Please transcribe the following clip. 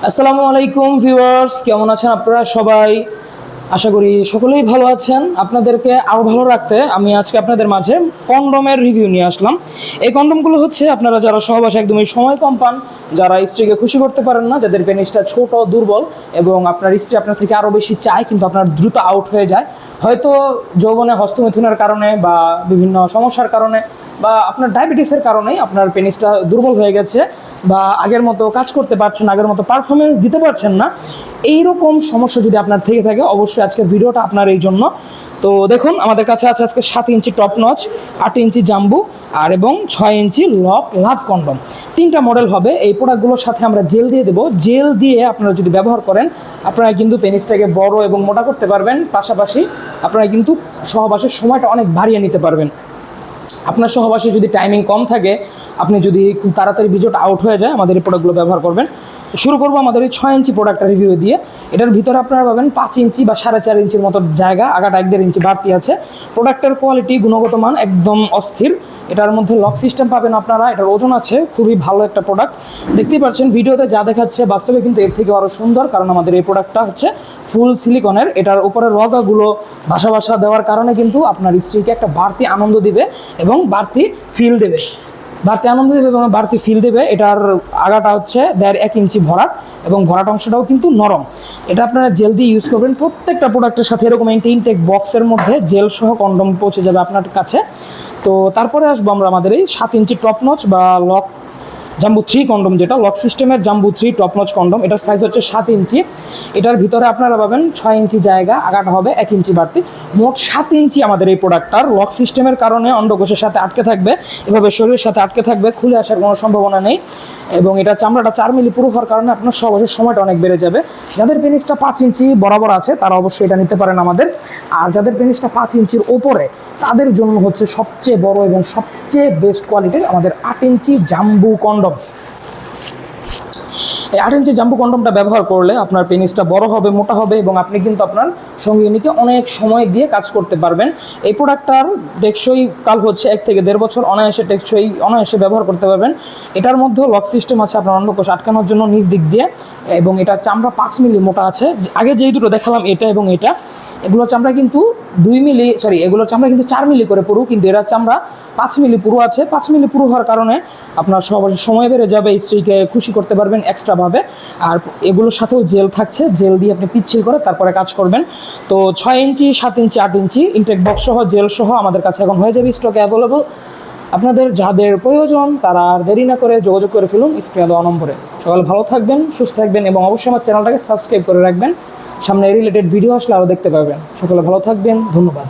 আসসালামু আলাইকুম ভিউয়ার্স, কেমন আছেন আপনারা সবাই? আশা করি সকলেই ভালো আছেন। আপনাদেরকে আরও ভালো রাখতে আমি আজকে আপনাদের মাঝে কন্ডমের রিভিউ নিয়ে আসলাম। এই কন্ডমগুলো হচ্ছে আপনারা যারা সহবাসে একদমই সময় কম পান, যারা স্ত্রীকে খুশি করতে পারেন না, যাদের পেনিসটা ছোট দুর্বল এবং আপনার স্ত্রী আপনার থেকে আরও বেশি চায় কিন্তু আপনার দ্রুত আউট হয়ে যায়, হয়তো যৌবনে হস্তমিথুনের কারণে বা বিভিন্ন সমস্যার কারণে বা আপনার ডায়াবেটিসের কারণেই আপনার পেনিসটা দুর্বল হয়ে গেছে বা আগের মতো কাজ করতে পারছেন না, আগের মতো পারফরমেন্স দিতে পারছেন না, এইরকম সমস্যা যদি আপনার থেকে থাকে অবশ্যই আজকের ভিডিওটা আপনার এই জন্য। তো দেখুন, আমাদের কাছে আছে আজকে 7 ইঞ্চি টপ নচ, 8 ইঞ্চি জাম্বু আর এবং 6 ইঞ্চি লক লাভ কন্ডম। 3টা মডেল হবে। এই প্রোডাক্টগুলোর সাথে আমরা জেল দিয়ে দেবো। জেল দিয়ে আপনারা যদি ব্যবহার করেন আপনারা কিন্তু পেনিসটাকে বড় এবং মোটা করতে পারবেন, পাশাপাশি আপনারা কিন্তু সহবাসের সময়টা অনেক বাড়িয়ে নিতে পারবেন। আপনার সহবাসে যদি টাইমিং কম থাকে, আপনি যদি খুব তাড়াতাড়ি ভিডিওটা আউট হয়ে যায়, আমাদের এই প্রোডাক্টগুলো ব্যবহার করবেন। শুরু করবো আমাদের এই 6 ইঞ্চি প্রোডাক্টটা রিভিউ দিয়ে। এটার ভিতরে আপনারা পাবেন 5 ইঞ্চি বা 4.5 ইঞ্চির মতো জায়গা, আগাটা 1.5 ইঞ্চি বাড়তি আছে। প্রোডাক্টের কোয়ালিটি, গুণগত মান একদম অস্থির। এটার মধ্যে লক সিস্টেম পাবেন আপনারা, এটার ওজন আছে, খুবই ভালো একটা প্রোডাক্ট। দেখতেই পাচ্ছেন ভিডিওতে যা দেখাচ্ছে বাস্তবে কিন্তু এর থেকে আরও সুন্দর, কারণ আমাদের এই প্রোডাক্টটা হচ্ছে ফুল সিলিকনের। এটার উপরে রগাগুলো ভাসা ভাসা দেওয়ার কারণে কিন্তু আপনার স্ত্রীকে একটা বাড়তি আনন্দ দিবে এবং বাড়তি ফিল দেবে, এবং বাড়তি ফিল দেবে। এটার আগাটা হচ্ছে 1.5 ইঞ্চি ভরাট এবং ভরাট অংশটাও কিন্তু নরম। এটা আপনারা জেল দিয়ে ইউজ করবেন। প্রত্যেকটা প্রোডাক্টের সাথে এরকম ইনটেক বক্সের মধ্যে জেল সহ কন্ডম পৌঁছে যাবে আপনার কাছে। তো তারপরে আসবো আমরা আমাদের এই 7 ইঞ্চি টপ নচ বা লক জাম্বু 3 কন্ডম, যেটা লক সিস্টেমের জাম্বু 3 টপ নচ কন্ডম। এটার সাইজ হচ্ছে 7 ইঞ্চি। এটার ভিতরে আপনারা পাবেন 6 ইঞ্চি জায়গা, আগাটা হবে 1 ইঞ্চি বাড়তি। মোট 7 ইঞ্চি আমাদের এই প্রোডাক্টটার। লক সিস্টেমের কারণে অন্ডকোষের সাথে আটকে থাকবে, এভাবে শরীরের সাথে আটকে থাকবে, খুলে আসার কোনো সম্ভাবনা নেই। এবং এটা চামড়াটা 4 মিলি পুরো হওয়ার কারণে আপনার সহবাসের সময়টা অনেক বেড়ে যাবে। যাদের পেনিসটা 5 ইঞ্চি বরাবর আছে তারা অবশ্যই এটা নিতে পারেন আমাদের। আর যাদের পেনিসটা 5 ইঞ্চির ওপরে তাদের জন্য হচ্ছে সবচেয়ে বড় এবং সবচেয়ে বেস্ট কোয়ালিটির আমাদের 8 ইঞ্চি জাম্বু কন্ডম। এই 8 ইঞ্চি জাম্বু কন্ডমটা ব্যবহার করলে আপনার পেনিসটা বড় হবে, মোটা হবে এবং আপনি কিন্তু আপনার সঙ্গিনীকে অনেক সময় দিয়ে কাজ করতে পারবেন। এই প্রোডাক্টটার টেকসই কাল হচ্ছে 1 থেকে 1.5 বছর, অনায়াসে ব্যবহার করতে পারবেন। এটার মধ্যেও লক সিস্টেম আছে আপনার অন্ডকোষ আটকানোর জন্য নিচ দিক দিয়ে, এবং এটা চামড়া 5 মিলি মোটা আছে। আগে যেই দুটো দেখালাম এটা এবং এটা, এগুলো চামড়া কিন্তু 4 মিলি করে পুরো, কিন্তু এটার চামড়া 5 মিলি পুরো আছে। 5 মিলি পুরো হওয়ার কারণে আপনার সহবাসের সময় বেড়ে যাবে, স্ত্রীকে খুশি করতে পারবেন এক্সট্রাভাবে। আর এগুলোর সাথেও জেল থাকছে, জেল দিয়ে আপনি পিচ্ছিল করে তারপরে কাজ করবেন। তো 6 ইঞ্চি, 7 ইঞ্চি, 8 ইঞ্চি ইনটেক বক্স সহ জেল সহ আমাদের কাছে এখন হয়ে যাবে স্টকে অ্যাভেলেবল। আপনাদের যাদের প্রয়োজন তারা আর দেরি না করে যোগাযোগ করে ফেলুন স্ক্রিনে দেওয়া নম্বরে। সকাল ভালো থাকবেন, সুস্থ থাকবেন এবং অবশ্যই আমার চ্যানেলটাকে সাবস্ক্রাইব করে রাখবেন। সামনে রিলেটেড ভিডিও আসলে আরও দেখতে পাবেন। সকলে ভালো থাকবেন, ধন্যবাদ।